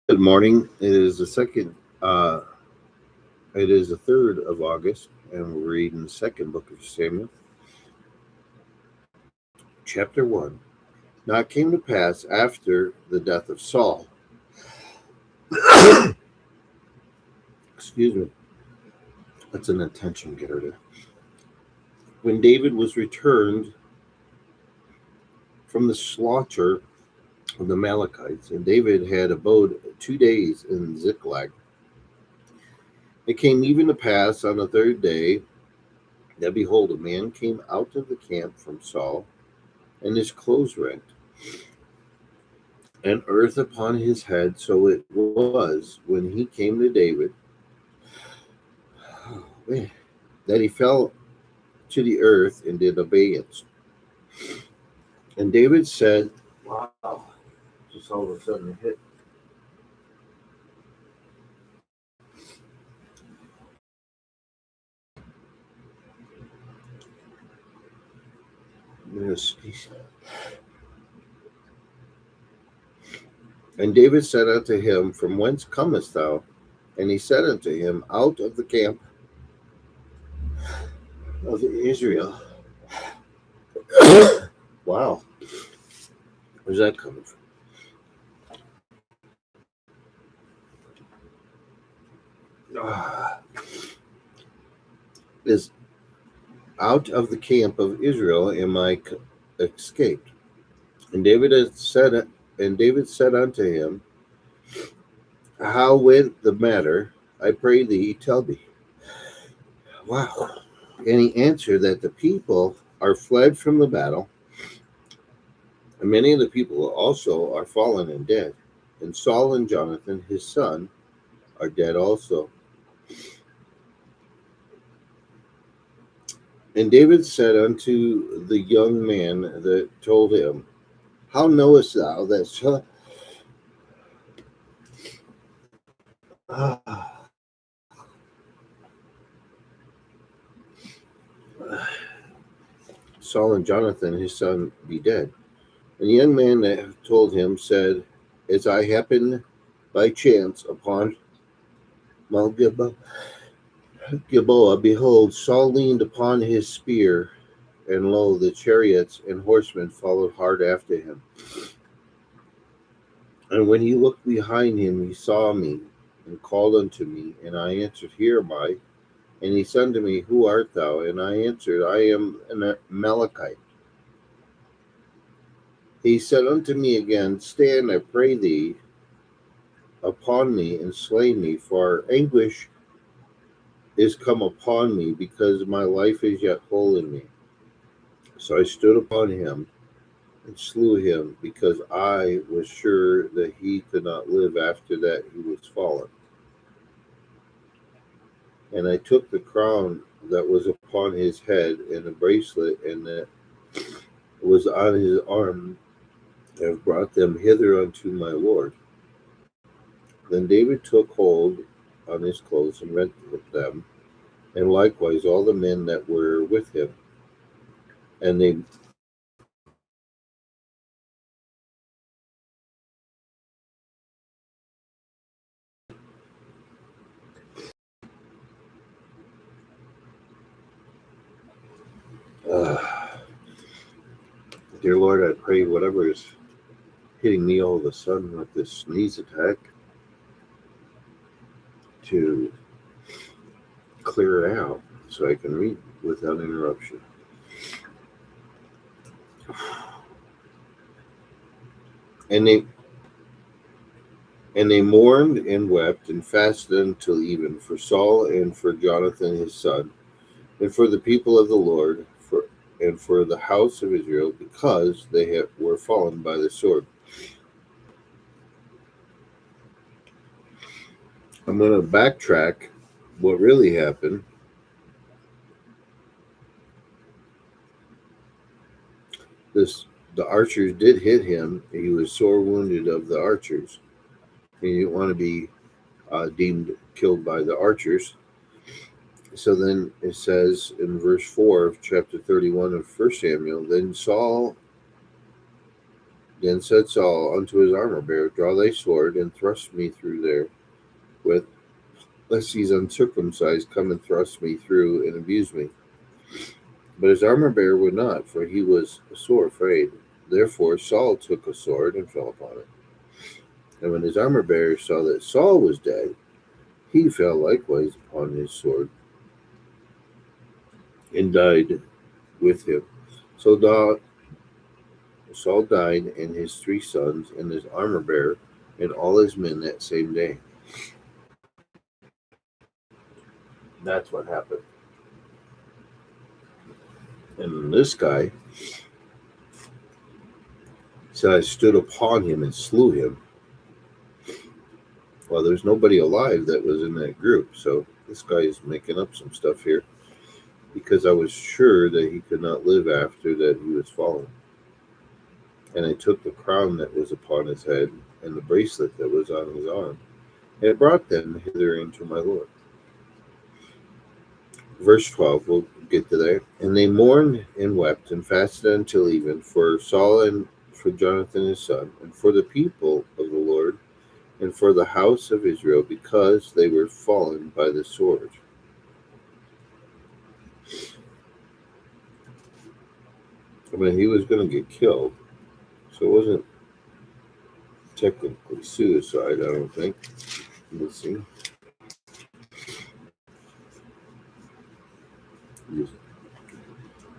Good morning. It is the second. It is the 3rd of August, and we're reading the second book of Samuel, chapter 1. Now it came to pass after the death of Saul. Excuse me. That's an attention getter there. When David was returned from the slaughter of the Amalekites, and David had abode 2 days in Ziklag. It came even to pass on the third day that behold, a man came out of the camp from Saul, and his clothes rent, and earth upon his head. So it was when he came to David that he fell to the earth and did obeisance. And David said, "Wow!" Just all of a sudden it hit. And David said unto him, "From whence comest thou?" And he said unto him, "Out of the camp of Israel." Wow, where's that coming from? Is out of the camp of Israel am I escaped. And David said unto him, "How went the matter? I pray thee, tell me." Wow. And he answered that the people are fled from the battle, and many of the people also are fallen and dead. And Saul and Jonathan, his son, are dead also. And David said unto the young man that told him, "How knowest thou that Saul and Jonathan, his son, be dead?" And the young man that told him said, "As I happened by chance upon Mount Gilboa, behold, Saul leaned upon his spear, and lo, the chariots and horsemen followed hard after him. And when he looked behind him, he saw me, and called unto me, and I answered, Here am I. And he said unto me, Who art thou? And I answered, I am an Amalekite. He said unto me again, Stand, I pray thee, upon me, and slay me, for anguish is come upon me, because my life is yet whole in me. So I stood upon him and slew him, because I was sure that he could not live after that he was fallen. And I took the crown that was upon his head, and the bracelet, and that was on his arm, and brought them hither unto my Lord. Then David took hold on his clothes and rent them, and likewise all the men that were with him. And they uh, Dear Lord, I pray whatever is hitting me all of a sudden with this sneeze attack to clear it out so I can read without interruption. And they mourned and wept and fasted until even for Saul and for Jonathan his son, and for the people of the Lord, and for the house of Israel, because they were fallen by the sword. I'm going to backtrack what really happened. The archers did hit him. He was sore wounded of the archers. He didn't want to be deemed killed by the archers. So then it says in verse 4 of chapter 31 of 1 Samuel, then Saul Then said Saul unto his armor bearer, Draw thy sword, and thrust me through there with, lest these uncircumcised come and thrust me through and abuse me. But his armor bearer would not, for he was sore afraid. Therefore Saul took a sword and fell upon it. And when his armor bearer saw that Saul was dead, he fell likewise upon his sword and died with him. So Saul died, and his 3 sons, and his armor bearer, and all his men that same day. That's what happened. And this guy said, I stood upon him and slew him. Well, there's nobody alive that was in that group, so this guy is making up some stuff here because I was sure that he could not live after that he was fallen. And I took the crown that was upon his head and the bracelet that was on his arm, and brought them hither unto my Lord. Verse 12, we'll get to there. And they mourned and wept and fasted until even for Saul and for Jonathan his son, and for the people of the Lord, and for the house of Israel, because they were fallen by the sword. I mean, he was going to get killed, so it wasn't technically suicide, I don't think. Let's see.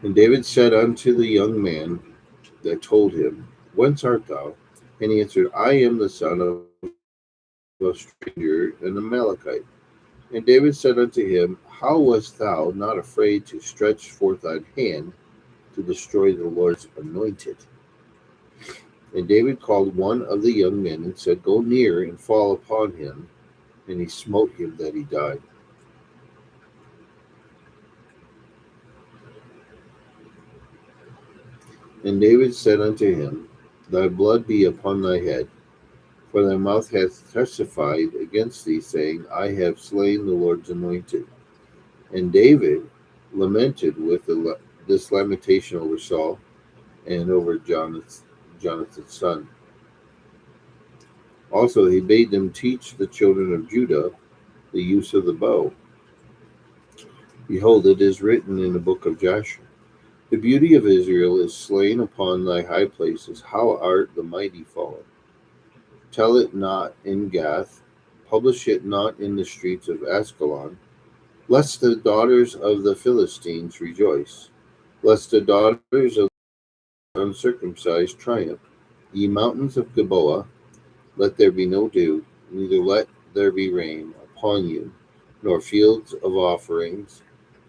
And David said unto the young man that told him, Whence art thou? And he answered, I am the son of a stranger, an Amalekite. And David said unto him, How wast thou not afraid to stretch forth thine hand to destroy the Lord's anointed? And David called one of the young men and said, Go near and fall upon him. And he smote him that he died. And David said unto him, Thy blood be upon thy head, for thy mouth hath testified against thee, saying, I have slain the Lord's anointed. And David lamented with this lamentation over Saul and over Jonathan's son. Also he bade them teach the children of Judah the use of the bow. Behold, it is written in the book of Joshua, The beauty of Israel is slain upon thy high places. How art the mighty fallen? Tell it not in Gath, publish it not in the streets of Ascalon, lest the daughters of the Philistines rejoice, lest the daughters of the uncircumcised triumph. Ye mountains of Gilboa, let there be no dew, neither let there be rain upon you, nor fields of offerings,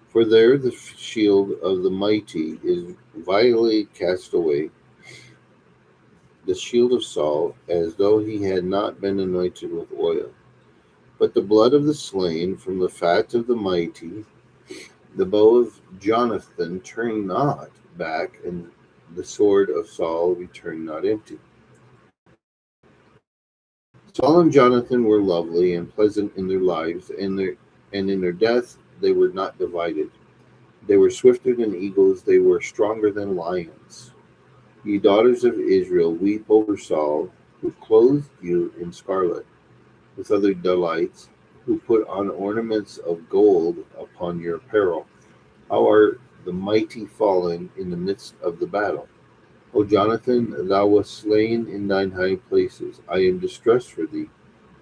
for there the shield of the mighty is vilely cast away, the shield of Saul, as though he had not been anointed with oil. But the blood of the slain from the fat of the mighty, the bow of Jonathan turned not back, and the sword of Saul returned not empty. Saul and Jonathan were lovely and pleasant in their lives, and in their death they were not divided. They were swifter than eagles, they were stronger than lions. Ye daughters of Israel, weep over Saul, who clothed you in scarlet, with other delights, who put on ornaments of gold upon your apparel. How are the mighty fallen in the midst of the battle? O Jonathan, thou wast slain in thine high places. I am distressed for thee,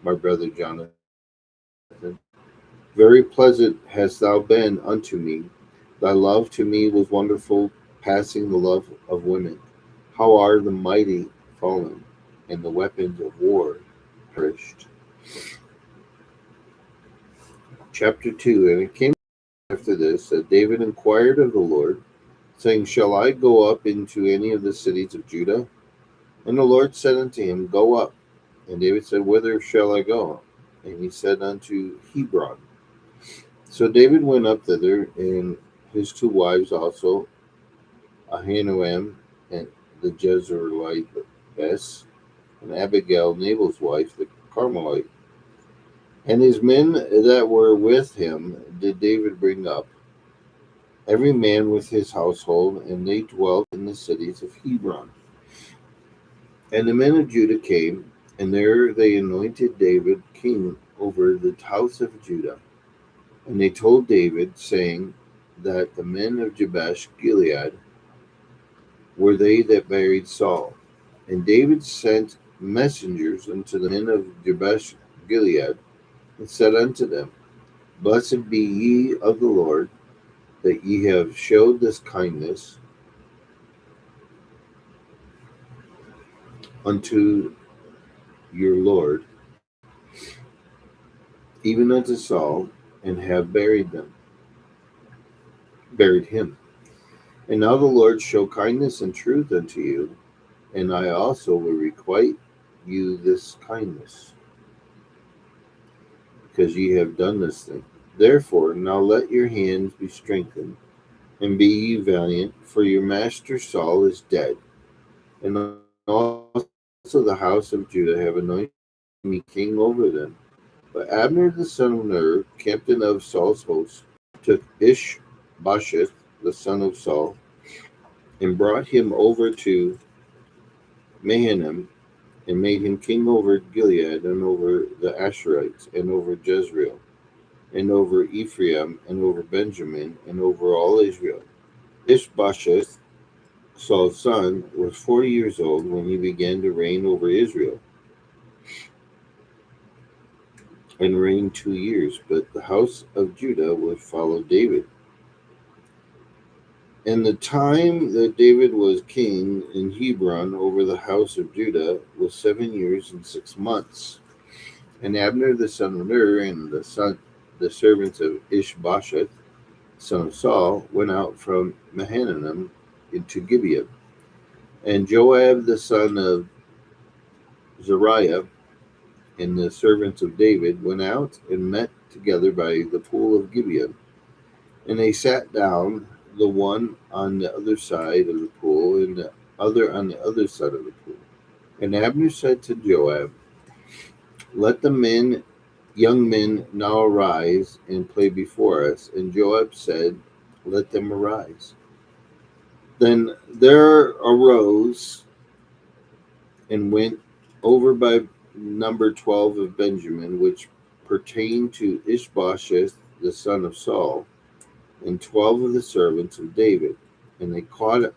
my brother Jonathan. Very pleasant hast thou been unto me. Thy love to me was wonderful, passing the love of women. How are the mighty fallen, and the weapons of war perished. Chapter 2. And it came after this that David inquired of the Lord, saying, Shall I go up into any of the cities of Judah? And the Lord said unto him, Go up. And David said, Whither shall I go? And he said unto Hebron. So David went up thither, and his 2 wives also, Ahinoam and the Jezreelitess, and Abigail, Nabal's wife, the Carmelite. And his men that were with him did David bring up, every man with his household, and they dwelt in the cities of Hebron. And the men of Judah came, and there they anointed David king over the house of Judah. And they told David, saying that the men of Jabesh Gilead were they that buried Saul. And David sent messengers unto the men of Jabesh Gilead, and said unto them, Blessed be ye of the Lord, that ye have showed this kindness unto your Lord, even unto Saul, and have buried him. And now the Lord show kindness and truth unto you, and I also will requite you this kindness, because ye have done this thing. Therefore now let your hands be strengthened, and be ye valiant, for your master Saul is dead, and also the house of Judah have anointed me king over them. But Abner the son of Ner, captain of Saul's host, took Ishbosheth the son of Saul, and brought him over to Mahanaim, and made him king over Gilead, and over the Asherites, and over Jezreel, and over Ephraim, and over Benjamin, and over all Israel. Ishbosheth, Saul's son, was 40 years old when he began to reign over Israel, and reigned 2 years. But the house of Judah would follow David. And the time that David was king in Hebron over the house of Judah was 7 years and 6 months. And Abner the son of Ner, and the servants of Ishbosheth, son of Saul, went out from Mahanaim into Gibeah. And Joab the son of Zeruiah, and the servants of David, went out and met together by the pool of Gibeah. And they sat down, the one on the other side of the pool, and the other on the other side of the pool. And Abner said to Joab, Let the young men now arise and play before us. And Joab said, Let them arise. Then there arose and went over by number 12 of Benjamin, which pertained to Ishbosheth the son of Saul, and 12 of the servants of David. And they caught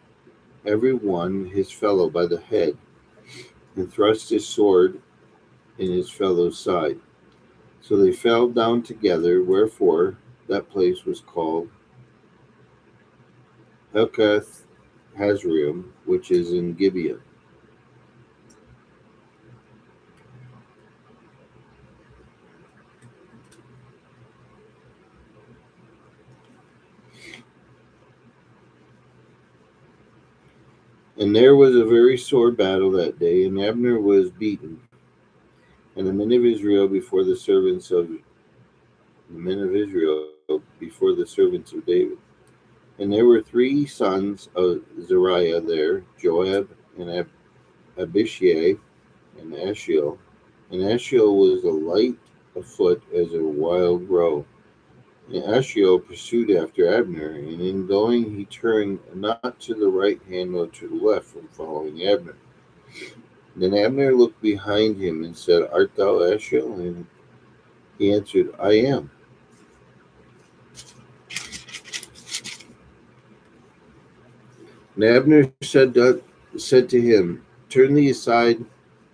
every one his fellow by the head, and thrust his sword in his fellow's side. So they fell down together, wherefore that place was called Helkath Hazraim, which is in Gibeah. And there was a very sore battle that day, and Abner was beaten, and the men of Israel before the servants of David. And there were 3 sons of Zeruiah there, Joab, and Abishai, and Ashiel. And Ashiel was a light of foot as a wild roe. And Ashiel pursued after Abner, and in going he turned not to the right hand nor to the left from following Abner. Then Abner looked behind him and said, Art thou Ashiel? And he answered, I am. And Abner said to him, Turn thee aside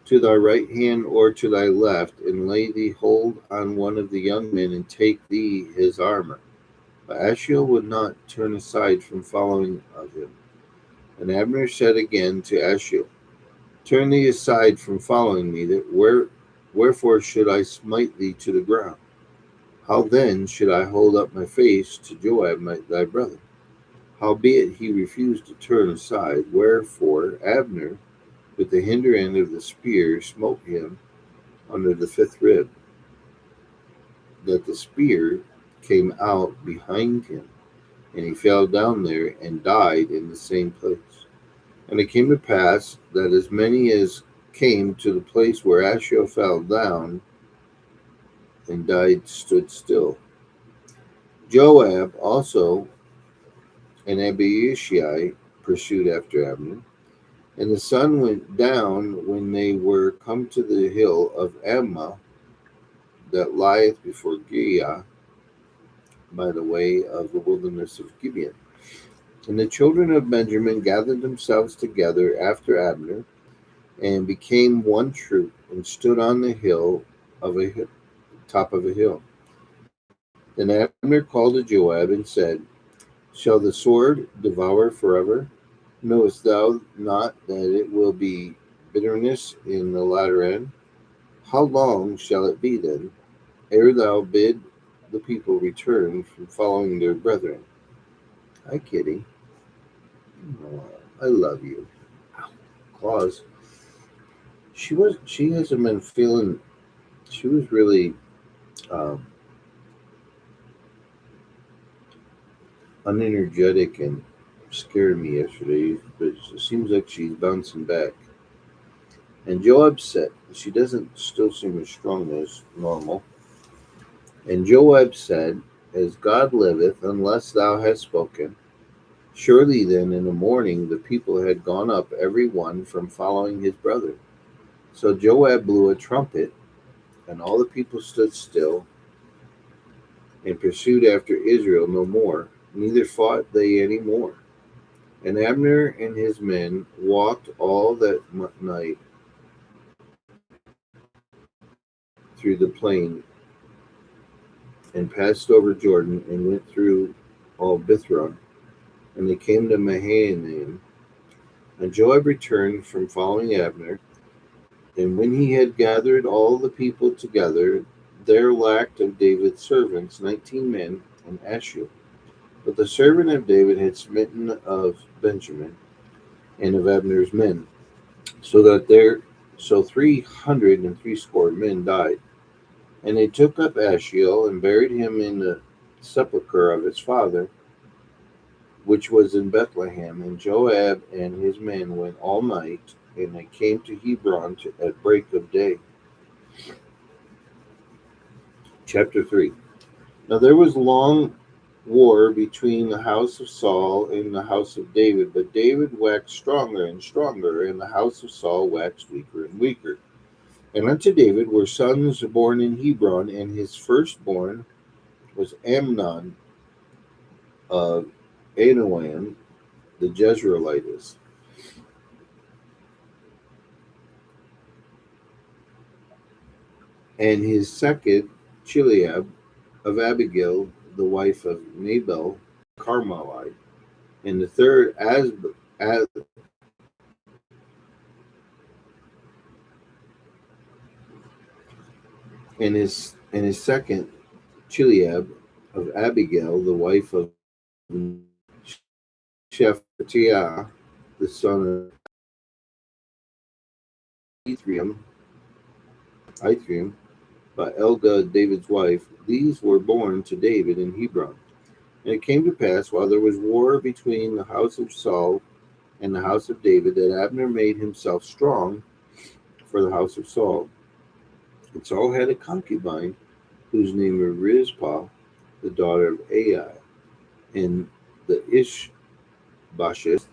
to thy right hand or to thy left, and lay thee hold on one of the young men, and take thee his armor. But Ashiel would not turn aside from following of him. And Abner said again to Ashiel, Turn thee aside from following me, wherefore should I smite thee to the ground? How then should I hold up my face to Joab thy brother? Howbeit he refused to turn aside, wherefore Abner with the hinder end of the spear smote him under the 5th rib, that the spear came out behind him, and he fell down there and died in the same place. And it came to pass that as many as came to the place where Ashiel fell down and died stood still. Joab also and Abishai pursued after Abner, And the sun went down when they were come to the hill of Ammah that lieth before Giah by the way of the wilderness of Gibeon. And the children of Benjamin gathered themselves together after Abner, and became one troop, and stood on the hill of a top of a hill. Then Abner called to Joab and said, Shall the sword devour forever? Knowest thou not that it will be bitterness in the latter end? How long shall it be then, ere thou bid the people return from following their brethren? Hi, Kitty. Oh, I love you. Claus. She hasn't been feeling. She was really um, unenergetic and scared me yesterday, but it seems like she's bouncing back. And Joab said, she doesn't still seem as strong as normal. And Joab said, As God liveth, unless thou hast spoken, surely then in the morning the people had gone up every one from following his brother. So Joab blew a trumpet, and all the people stood still, and pursued after Israel no more, neither fought they any more. And Abner and his men walked all that night through the plain, and passed over Jordan, and went through all Bithron. And they came to Mahanaim. And Joab returned from following Abner. And when he had gathered all the people together, there lacked of David's servants 19 men and Ashur. But the servant of David had smitten of Benjamin and of Abner's men, so that there 360 men died. And they took up Ashiel and buried him in the sepulchre of his father, which was in Bethlehem. And Joab and his men went all night, and they came to Hebron at break of day. Chapter 3. Now there was long war between the house of Saul and the house of David, but David waxed stronger and stronger, and the house of Saul waxed weaker and weaker. And unto David were sons born in Hebron, and his firstborn was Amnon of Anoam the Jezreelitess, and his second Chileab of Abigail, the wife of Nabal Carmelite, and the third Az, and his second Chileab of Abigail, the wife of Shephatiah, the son of Ithream, by Elga, David's wife. These were born to David in Hebron. And it came to pass, while there was war between the house of Saul and the house of David, that Abner made himself strong for the house of Saul. And Saul had a concubine, whose name was Rizpah, the daughter of Ai. And the Ishbosheth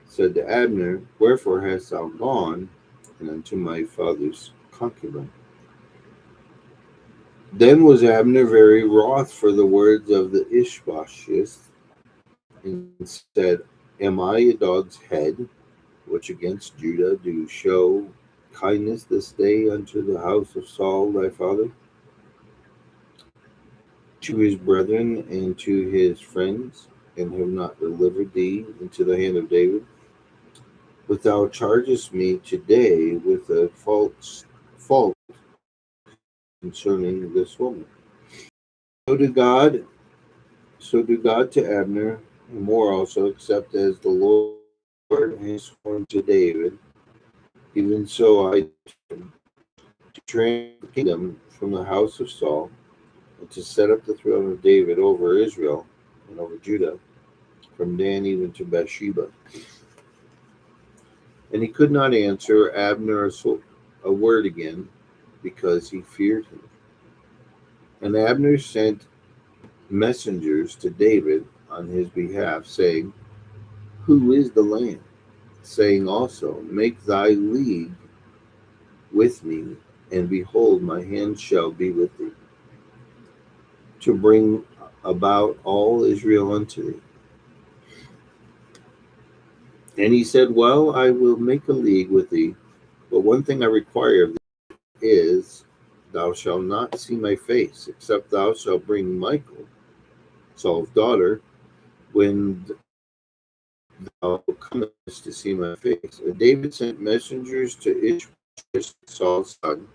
said to Abner, Wherefore hast thou gone and unto my father's concubine? Then was Abner very wroth for the words of the Ishbosheth, and said, Am I a dog's head, which against Judah do show kindness this day unto the house of Saul thy father, to his brethren and to his friends, and have not delivered thee into the hand of David? But thou chargest me today with a fault concerning this woman. So do God, to Abner, and more also, except as the Lord has sworn to David, even so I to transfer the kingdom from the house of Saul, and to set up the throne of David over Israel and over Judah, from Dan even to Bathsheba. And he could not answer Abner a word again, because he feared him. And Abner sent messengers to David on his behalf, saying, Who is the land? saying also, make thy league with me, and behold, my hand shall be with thee, to bring about all Israel unto thee. And he said, well, I will make a league with thee, but one thing I require of thee is, thou shalt not see my face, except thou shalt bring Michal, Saul's daughter, when thou comest to see my face. And David sent messengers to Ishbosheth, Saul's son,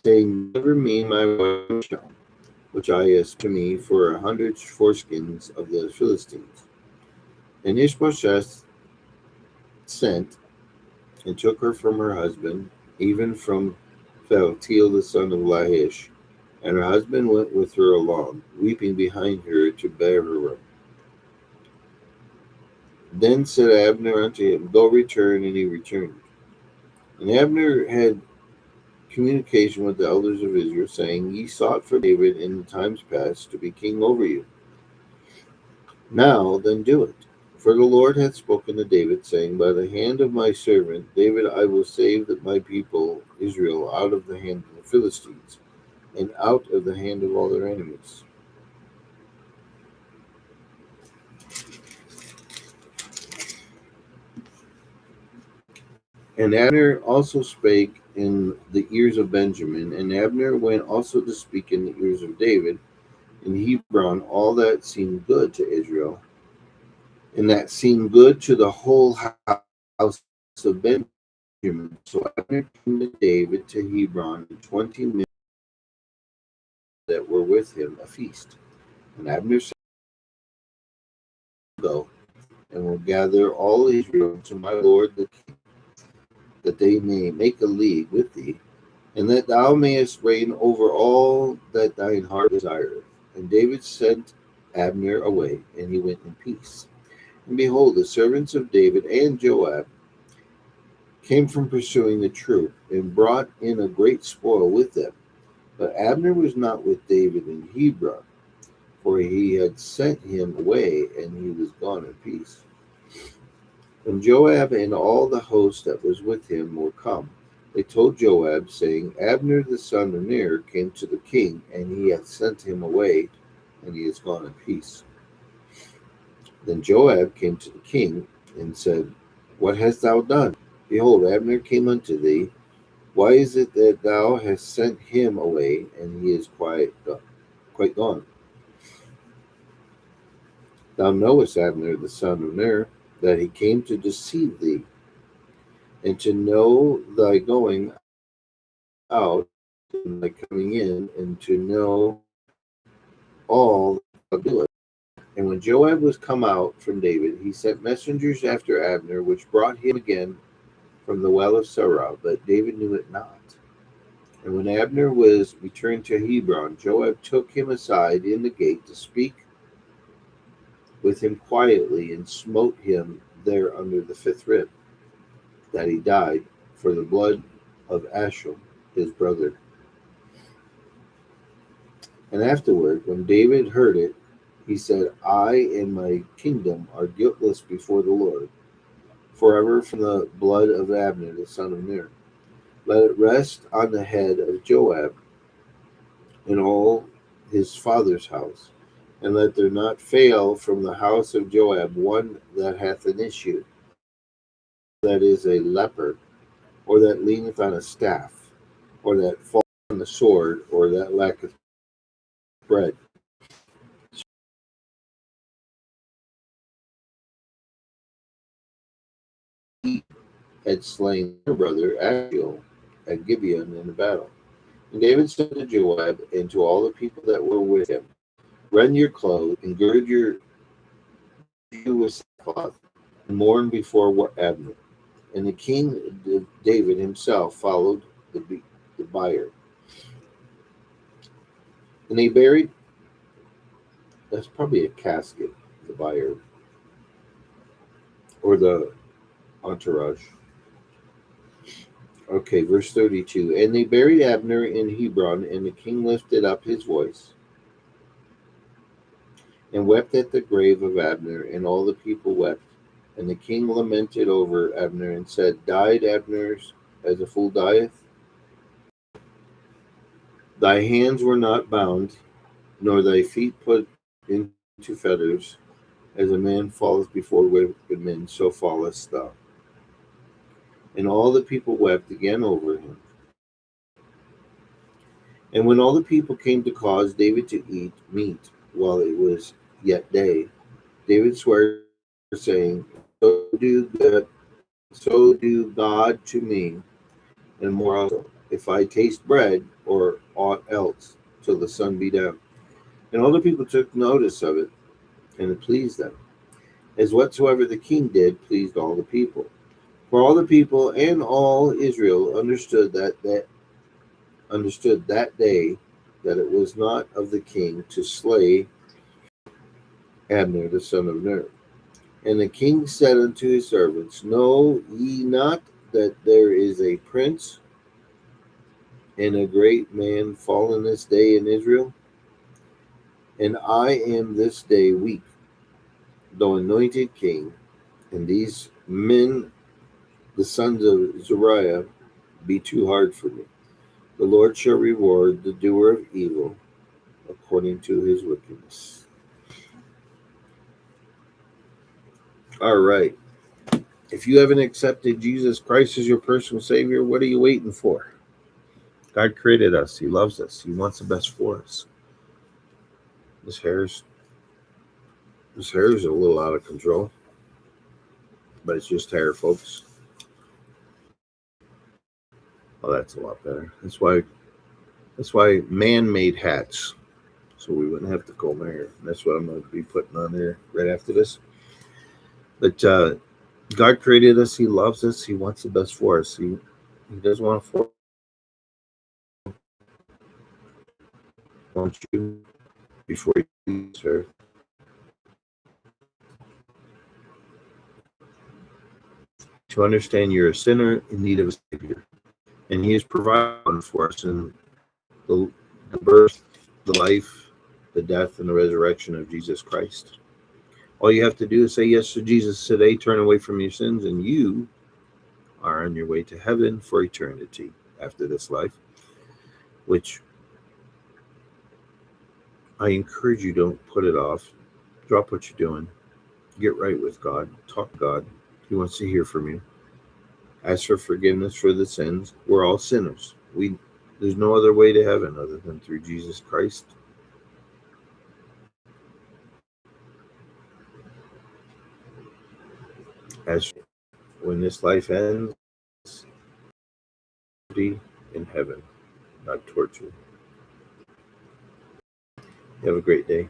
saying, deliver me my wife Michal, which I asked to me for 100 foreskins of the Philistines. And Ishbosheth sent and took her from her husband, even from Phaltiel the son of Lahish. And her husband went with her along, weeping behind her to bear her up. Then said Abner unto him, go return, and he returned. And Abner had communication with the elders of Israel, saying, ye sought for David in the times past to be king over you. Now then do it. For the Lord hath spoken to David, saying, by the hand of my servant David I will save my people Israel out of the hand of the Philistines, and out of the hand of all their enemies. And Abner also spake in the ears of Benjamin, and Abner went also to speak in the ears of David in Hebron all that seemed good to Israel, and that seemed good to the whole house of Benjamin. So Abner came to David to Hebron, and 20 men that were with him a feast. And Abner said, go, and will gather all Israel to my lord the king, that they may make a league with thee, and that thou mayest reign over all that thine heart desireth. And David sent Abner away, and he went in peace. And behold, the servants of David and Joab came from pursuing the troop, and brought in a great spoil with them. But Abner was not with David in Hebron, for he had sent him away, and he was gone in peace. When Joab and all the host that was with him were come, they told Joab, saying, Abner the son of Ner came to the king, and he hath sent him away, and he is gone in peace. Then Joab came to the king, and said, what hast thou done? Behold, Abner came unto thee. Why is it that thou hast sent him away, and he is quite gone? Thou knowest Abner the son of Ner, that he came to deceive thee, and to know thy going out and thy coming in, and to know all that thou doest. And when Joab was come out from David, he sent messengers after Abner, which brought him again from the well of Sarah, but David knew it not. And when Abner was returned to Hebron, Joab took him aside in the gate to speak with him quietly, and smote him there under the fifth rib, that he died for the blood of Ashel, his brother. And afterward, when David heard it, he said, I and my kingdom are guiltless before the Lord, forever from the blood of Abner the son of Ner. Let it rest on the head of Joab and all his father's house, and let there not fail from the house of Joab one that hath an issue, that is a leper, or that leaneth on a staff, or that falleth on the sword, or that lacketh bread. He had slain her brother Abiel at Gibeon in the battle. And David said to Joab and to all the people that were with him, rend your clothes and gird you with sackcloth, and mourn before Abner. And the king David himself followed the bier. And they buried, that's probably a casket, the bier, or the entourage. Okay, verse 32. And they buried Abner in Hebron, and the king lifted up his voice and wept at the grave of Abner, and all the people wept. And the king lamented over Abner and said, Died Abner as a fool dieth? Thy hands were not bound, nor thy feet put into fetters. As a man falleth before wicked men, so fallest thou. And all the people wept again over him. And when all the people came to cause David to eat meat while it was yet day, David sware, saying, So do God to me, and more also, if I taste bread or aught else, till the sun be down. And all the people took notice of it, and it pleased them, as whatsoever the king did pleased all the people. For all the people and all Israel understood that day that it was not of the king to slay Abner the son of Ner. And the king said unto his servants, Know ye not that there is a prince and a great man fallen this day in Israel? And I am this day weak, though anointed king, and these men, the sons of Zariah, be too hard for me. The Lord shall reward the doer of evil according to his wickedness. All right. If you haven't accepted Jesus Christ as your personal Savior, what are you waiting for? God created us. He loves us. He wants the best for us. This hair's a little out of control, but it's just hair, folks. Oh, that's a lot better. That's why man made hats, so we wouldn't have to comb our hair. And that's what I'm going to be putting on there right after this. But God created us. He loves us. He wants the best for us. He doesn't want you before you serve. To understand you're a sinner in need of a Savior. And He has provided for us in the birth, the life, the death, and the resurrection of Jesus Christ. All you have to do is say yes to Jesus today, turn away from your sins, and you are on your way to heaven for eternity after this life, which I encourage you, don't put it off. Drop what you're doing. Get right with God. Talk to God. He wants to hear from you. Ask for forgiveness for the sins. We're all sinners. There's no other way to heaven other than through Jesus Christ. As when this life ends, be in heaven, not torture. You have a great day.